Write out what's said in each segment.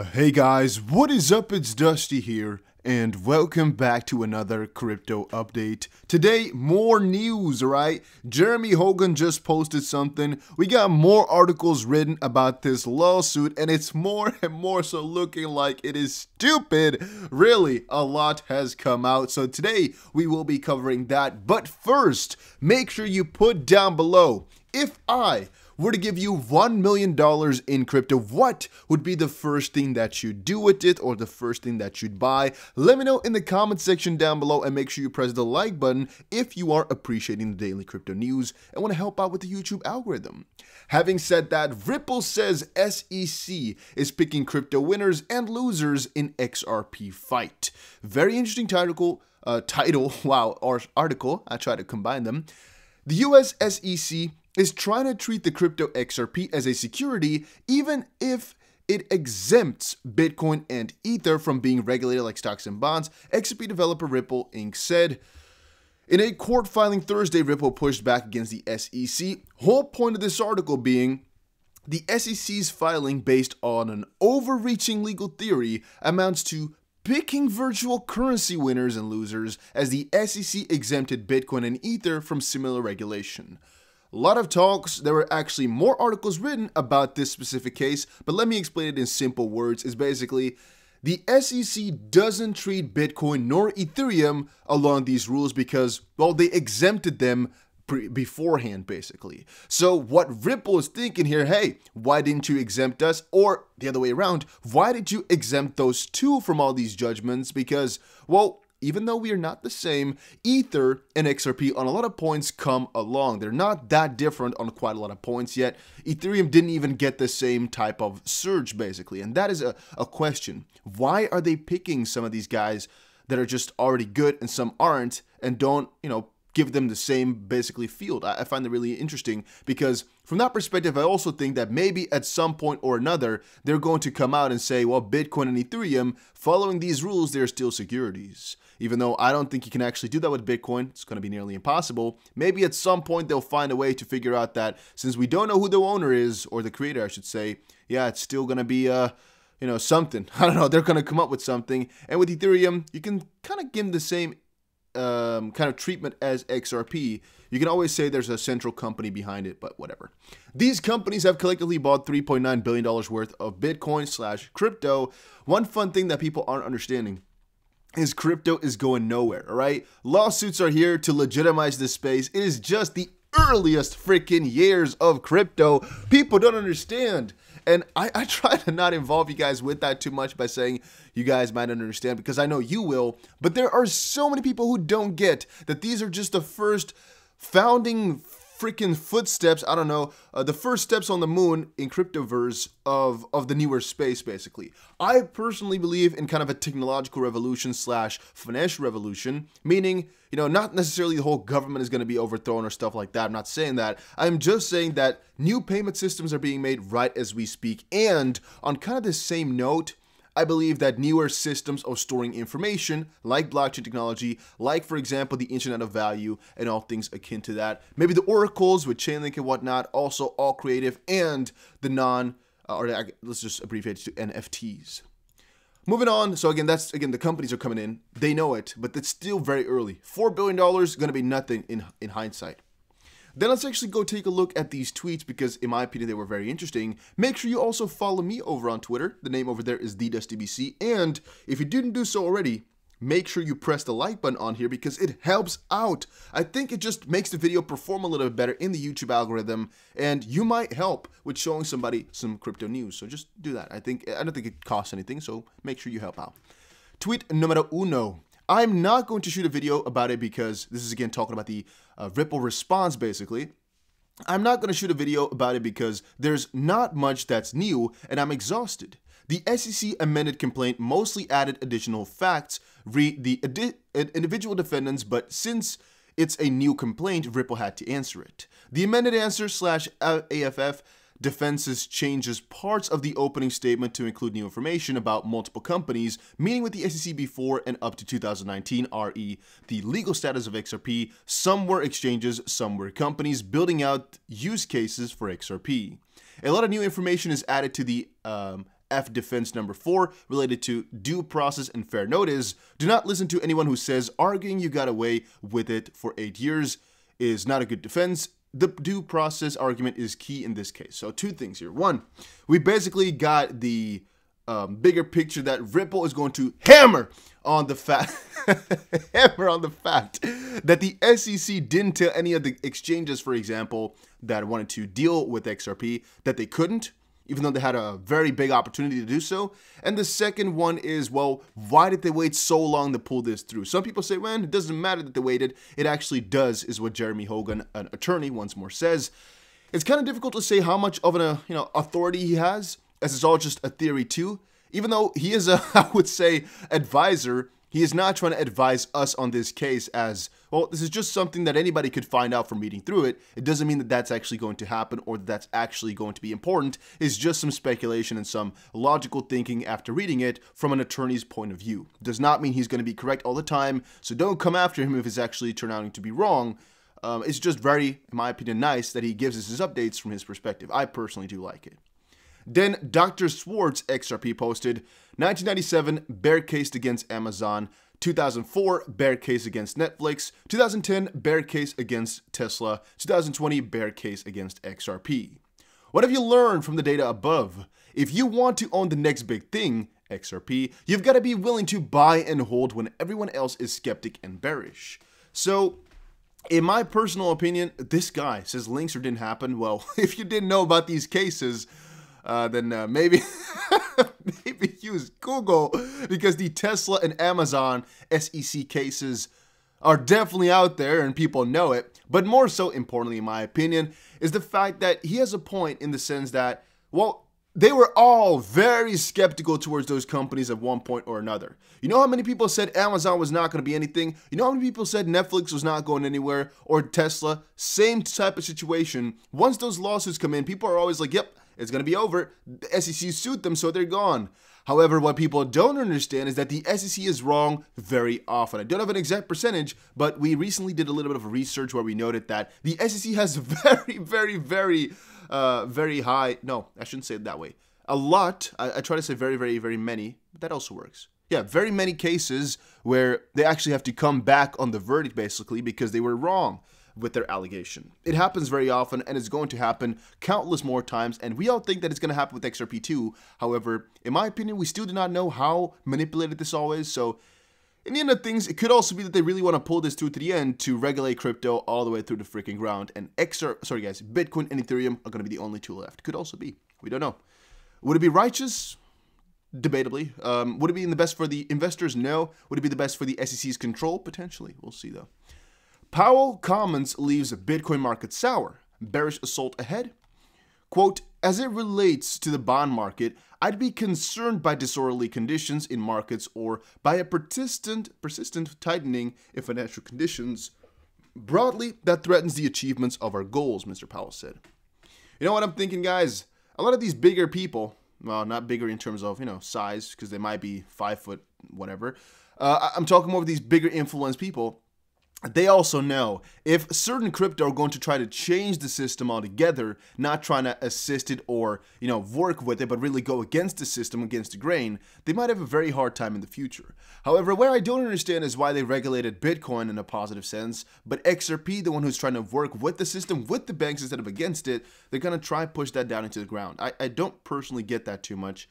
Hey guys, what is up? It's Dusty here, and welcome back to another crypto update. Today, more news, alright? Jeremy Hogan just posted something. We got more articles written about this lawsuit, and it's more and more so looking like it is stupid. Really, a lot has come out, so today we will be covering that. But first, make sure you put down below, if I were to give you $1 million in crypto, what would be the first thing that you'd do with it, or the first thing that you'd buy? Let me know in the comment section down below, and make sure you press the like button if you are appreciating the daily crypto news and want to help out with the YouTube algorithm. Having said that, Ripple says SEC is picking crypto winners and losers in XRP fight. Very interesting title, or article. I try to combine them. The US SEC is trying to treat the crypto XRP as a security, even if it exempts Bitcoin and Ether from being regulated like stocks and bonds, XRP developer Ripple Inc. said. In a court filing Thursday, Ripple pushed back against the SEC. Whole point of this article being, the SEC's filing, based on an overreaching legal theory, amounts to picking virtual currency winners and losers, as the SEC exempted Bitcoin and Ether from similar regulation. A lot of talks. There were actually more articles written about this specific case, but let me explain it in simple words. It's basically, the SEC doesn't treat Bitcoin nor Ethereum along these rules because, well, they exempted them beforehand, basically. So what Ripple is thinking here, hey, why didn't you exempt us? Or the other way around, why did you exempt those two from all these judgments? Because, well, even though we are not the same, Ether and XRP on a lot of points come along. They're not that different on quite a lot of points, yet Ethereum didn't even get the same type of surge, basically. And that is a question. Why are they picking some of these guys that are just already good and some aren't, and don't, give them the same, basically, field? I find that really interesting, because from that perspective, I also think that maybe at some point or another, they're going to come out and say, well, Bitcoin and Ethereum, following these rules, they're still securities. Even though I don't think you can actually do that with Bitcoin, it's going to be nearly impossible. Maybe at some point they'll find a way to figure out that since we don't know who the owner is, or the creator, I should say, yeah, it's still going to be, something. I don't know, they're going to come up with something. And with Ethereum, you can kind of give them the same kind of treatment as XRP. You can always say there's a central company behind it, but whatever. These companies have collectively bought $3.9 billion worth of Bitcoin/crypto. One fun thing that people aren't understanding is crypto is going nowhere, all right? Lawsuits are here to legitimize this space. It is just the earliest freaking years of crypto. People don't understand. And I try to not involve you guys with that too much by saying you guys might understand, because I know you will. But there are so many people who don't get that these are just the first founding freaking footsteps, I don't know, the first steps on the moon in cryptoverse of the newer space, basically. I personally believe in kind of a technological revolution / financial revolution, meaning, not necessarily the whole government is going to be overthrown or stuff like that. I'm not saying that. I'm just saying that new payment systems are being made right as we speak. And on kind of the same note, I believe that newer systems of storing information, like blockchain technology, like, for example, the Internet of Value and all things akin to that, maybe the oracles with Chainlink and whatnot, also all creative, and the let's just abbreviate it to NFTs. Moving on, so again, the companies are coming in, they know it, but it's still very early. $4 billion is going to be nothing in hindsight. Then let's actually go take a look at these tweets, because in my opinion, they were very interesting. Make sure you also follow me over on Twitter. The name over there is TheDustyBC. And if you didn't do so already, make sure you press the like button on here, because it helps out. I think it just makes the video perform a little bit better in the YouTube algorithm, and you might help with showing somebody some crypto news. So just do that. I don't think it costs anything, so make sure you help out. Tweet numero uno. I'm not going to shoot a video about it, because this is again talking about the Ripple response, basically. I'm not going to shoot a video about it because there's not much that's new, and I'm exhausted. The SEC amended complaint mostly added additional facts, read the individual defendants, but since it's a new complaint, Ripple had to answer it. The amended answer / AFF defenses changes parts of the opening statement to include new information about multiple companies, meeting with the SEC before and up to 2019, re. the legal status of XRP. Some were exchanges, some were companies building out use cases for XRP. A lot of new information is added to the F defense number 4 related to due process and fair notice. Do not listen to anyone who says arguing you got away with it for 8 years is not a good defense. The due process argument is key in this case. So 2 things here. 1, we basically got the bigger picture that Ripple is going to hammer on the fact that the SEC didn't tell any of the exchanges, for example, that wanted to deal with XRP that they couldn't, even though they had a very big opportunity to do so. And the second one is, well, why did they wait so long to pull this through? Some people say, man, it doesn't matter that they waited. It actually does, is what Jeremy Hogan, an attorney, once more says. It's kind of difficult to say how much of an authority he has, as it's all just a theory too. Even though he is a, I would say, advisor, he is not trying to advise us on this case as, well, this is just something that anybody could find out from reading through it. It doesn't mean that that's actually going to happen or that that's actually going to be important. It's just some speculation and some logical thinking after reading it from an attorney's point of view. Does not mean he's going to be correct all the time, so don't come after him if it's actually turned out to be wrong. It's just very, in my opinion, nice that he gives us his updates from his perspective. I personally do like it. Then Dr. Swartz XRP posted 1997 bear case against Amazon, 2004 bear case against Netflix, 2010 bear case against Tesla, 2020 bear case against XRP. What have you learned from the data above? If you want to own the next big thing, XRP, you've got to be willing to buy and hold when everyone else is skeptic and bearish. So, in my personal opinion, this guy says links or didn't happen. Well, if you didn't know about these cases, then maybe maybe use Google, because the Tesla and Amazon SEC cases are definitely out there and people know it. But more so importantly, in my opinion, is the fact that he has a point in the sense that, well, they were all very skeptical towards those companies at one point or another. You know how many people said Amazon was not going to be anything? You know how many people said Netflix was not going anywhere, or Tesla? Same type of situation. Once those lawsuits come in, people are always like, yep, it's going to be over. The SEC sued them, so they're gone. However, what people don't understand is that the SEC is wrong very often. I don't have an exact percentage, but we recently did a little bit of research where we noted that the SEC has very high, no, I shouldn't say it that way. A lot, I try to say very many, but that also works. Yeah, very many cases where they actually have to come back on the verdict, basically, because they were wrong with their allegation. It happens very often, and it's going to happen countless more times, and we all think that it's going to happen with XRP too. However, in my opinion, we still do not know how manipulated this all is, so in the end of things, it could also be that they really want to pull this through to the end to regulate crypto all the way through the freaking ground, and Bitcoin and Ethereum are going to be the only two left. Could also be. We don't know. Would it be righteous? Debatably. Would it be in the best for the investors? No. Would it be the best for the SEC's control? Potentially. We'll see, though. Powell comments leaves Bitcoin market sour. Bearish assault ahead. Quote, as it relates to the bond market, I'd be concerned by disorderly conditions in markets or by a persistent tightening in financial conditions broadly that threatens the achievements of our goals, Mr. Powell said. You know what I'm thinking, guys? A lot of these bigger people, well, not bigger in terms of, size, because they might be 5 foot, whatever. I'm talking more of these bigger influence people. They also know if certain crypto are going to try to change the system altogether, not trying to assist it or, work with it, but really go against the system, against the grain, they might have a very hard time in the future. However, where I don't understand is why they regulated Bitcoin in a positive sense, but XRP, the one who's trying to work with the system, with the banks instead of against it, they're going to try push that down into the ground. I don't personally get that too much.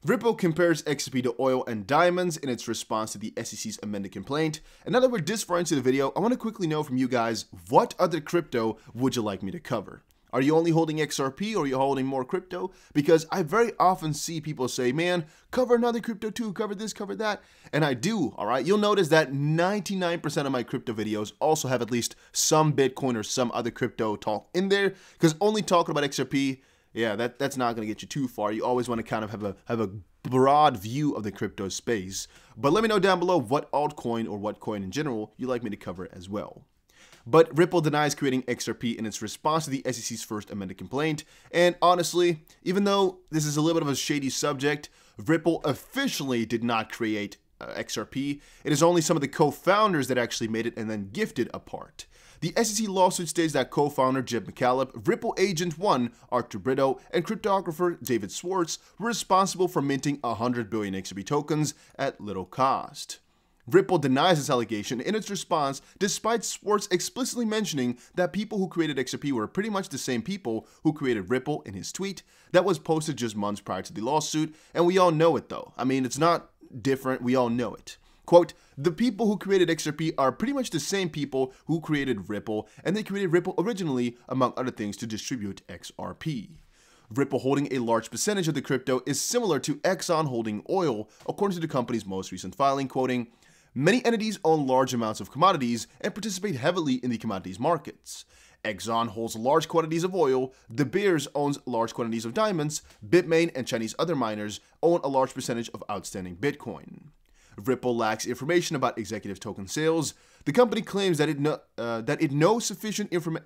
Ripple compares XRP to oil and diamonds in its response to the SEC's amended complaint. And now that we're this far into the video, I want to quickly know from you guys, what other crypto would you like me to cover? Are you only holding XRP or are you holding more crypto? Because I very often see people say, man, cover another crypto too, cover this, cover that. And I do, all right? You'll notice that 99% of my crypto videos also have at least some Bitcoin or some other crypto talk in there, because only talking about XRP, yeah, that's not going to get you too far. You always want to kind of have a broad view of the crypto space. But let me know down below what altcoin or what coin in general you'd like me to cover as well. But Ripple denies creating XRP in its response to the SEC's first amended complaint. And honestly, even though this is a little bit of a shady subject, Ripple officially did not create XRP. It is only some of the co-founders that actually made it and then gifted a part. The SEC lawsuit states that co-founder Jim McCaleb, Ripple Agent 1 Arthur Brito, and cryptographer David Schwartz were responsible for minting 100 billion XRP tokens at little cost. Ripple denies this allegation in its response, despite Schwartz explicitly mentioning that people who created XRP were pretty much the same people who created Ripple in his tweet that was posted just months prior to the lawsuit, and we all know it though. I mean, it's not different, we all know it. Quote, the people who created XRP are pretty much the same people who created Ripple, and they created Ripple originally, among other things, to distribute XRP. Ripple holding a large percentage of the crypto is similar to Exxon holding oil, according to the company's most recent filing, quoting, many entities own large amounts of commodities and participate heavily in the commodities markets. Exxon holds large quantities of oil, De Beers owns large quantities of diamonds, Bitmain and Chinese other miners own a large percentage of outstanding Bitcoin. Ripple lacks information about executive token sales. The company claims that it knows sufficient information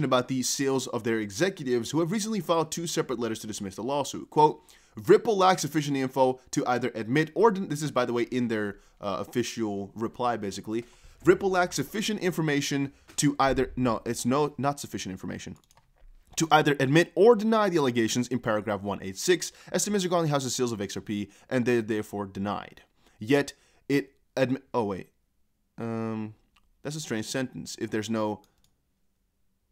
about the sales of their executives who have recently filed 2 separate letters to dismiss the lawsuit. Quote, Ripple lacks sufficient info to either admit or, this is by the way in their official reply basically, Ripple lacks sufficient information to either, not sufficient information, to either admit or deny the allegations in paragraph 186 as to Mr. Garlinghouse's sales of XRP, and they're therefore denied. Yet it that's a strange sentence. If there's no,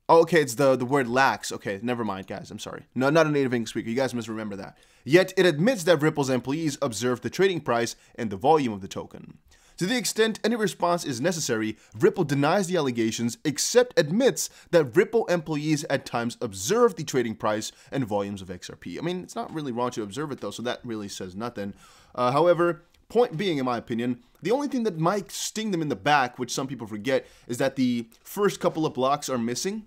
oh, okay, it's the word lacks. Okay, never mind, guys. I'm sorry. No, not a native English speaker. You guys must remember that. Yet it admits that Ripple's employees observed the trading price and the volume of the token. To the extent any response is necessary, Ripple denies the allegations, except admits that Ripple employees at times observe the trading price and volumes of XRP. I mean, it's not really wrong to observe it though, so that really says nothing. However, point being, in my opinion, the only thing that might sting them in the back, which some people forget, is that the first couple of blocks are missing,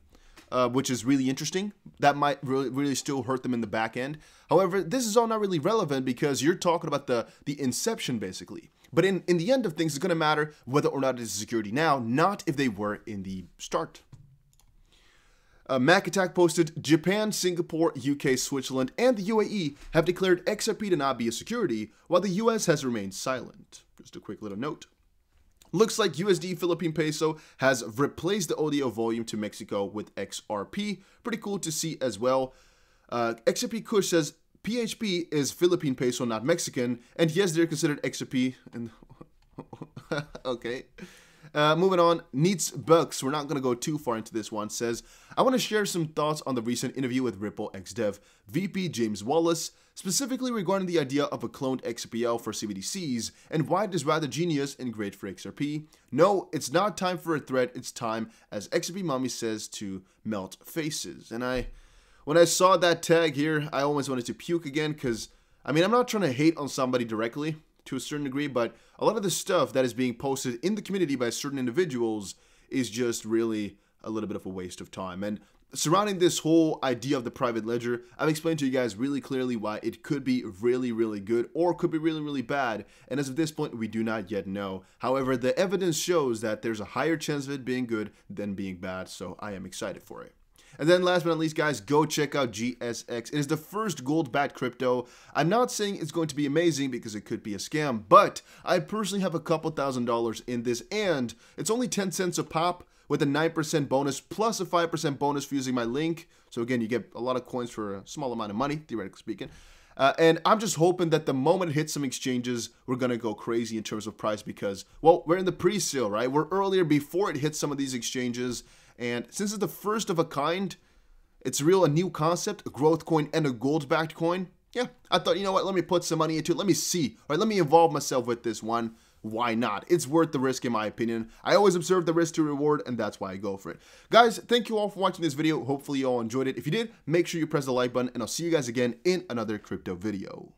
which is really interesting. That might really still hurt them in the back end. However, this is all not really relevant because you're talking about the inception, basically. But in the end of things, it's going to matter whether or not it is a security now, not if they were in the start. Mac Attack posted, Japan, Singapore, UK, Switzerland, and the UAE have declared XRP to not be a security, while the US has remained silent. Just a quick little note. Looks like USD Philippine Peso has replaced the audio volume to Mexico with XRP. Pretty cool to see as well. XRP Kush says, PHP is Philippine Peso, not Mexican, and yes, they're considered XRP. And okay. Moving on, Neats Bucks, we're not going to go too far into this one, says, I want to share some thoughts on the recent interview with Ripple ex-dev VP James Wallace, specifically regarding the idea of a cloned XRPL for CBDCs and why it is rather genius and great for XRP. No, it's not time for a threat, it's time, as XRP Mommy says, to melt faces. And when I saw that tag here, I almost wanted to puke again because, I mean, I'm not trying to hate on somebody directly to a certain degree, but a lot of the stuff that is being posted in the community by certain individuals is just really a little bit of a waste of time. And surrounding this whole idea of the private ledger, I've explained to you guys really clearly why it could be really, really good or could be really, really bad. And as of this point, we do not yet know. However, the evidence shows that there's a higher chance of it being good than being bad, so I am excited for it. And then last but not least, guys, go check out GSX. It is the first gold-backed crypto. I'm not saying it's going to be amazing because it could be a scam, but I personally have a couple $1,000s in this, and it's only 10 cents a pop with a 9% bonus plus a 5% bonus for using my link. So again, you get a lot of coins for a small amount of money, theoretically speaking. And I'm just hoping that the moment it hits some exchanges, we're going to go crazy in terms of price because, well, we're in the pre-sale, right? We're earlier before it hits some of these exchanges. And since it's the first of a kind, it's a new concept, a growth coin and a gold-backed coin. Yeah, I thought, you know what, let me put some money into it. Let me see, all right, let me involve myself with this one. Why not? It's worth the risk in my opinion. I always observe the risk to reward, and that's why I go for it. Guys, thank you all for watching this video. Hopefully you all enjoyed it. If you did, make sure you press the like button, and I'll see you guys again in another crypto video.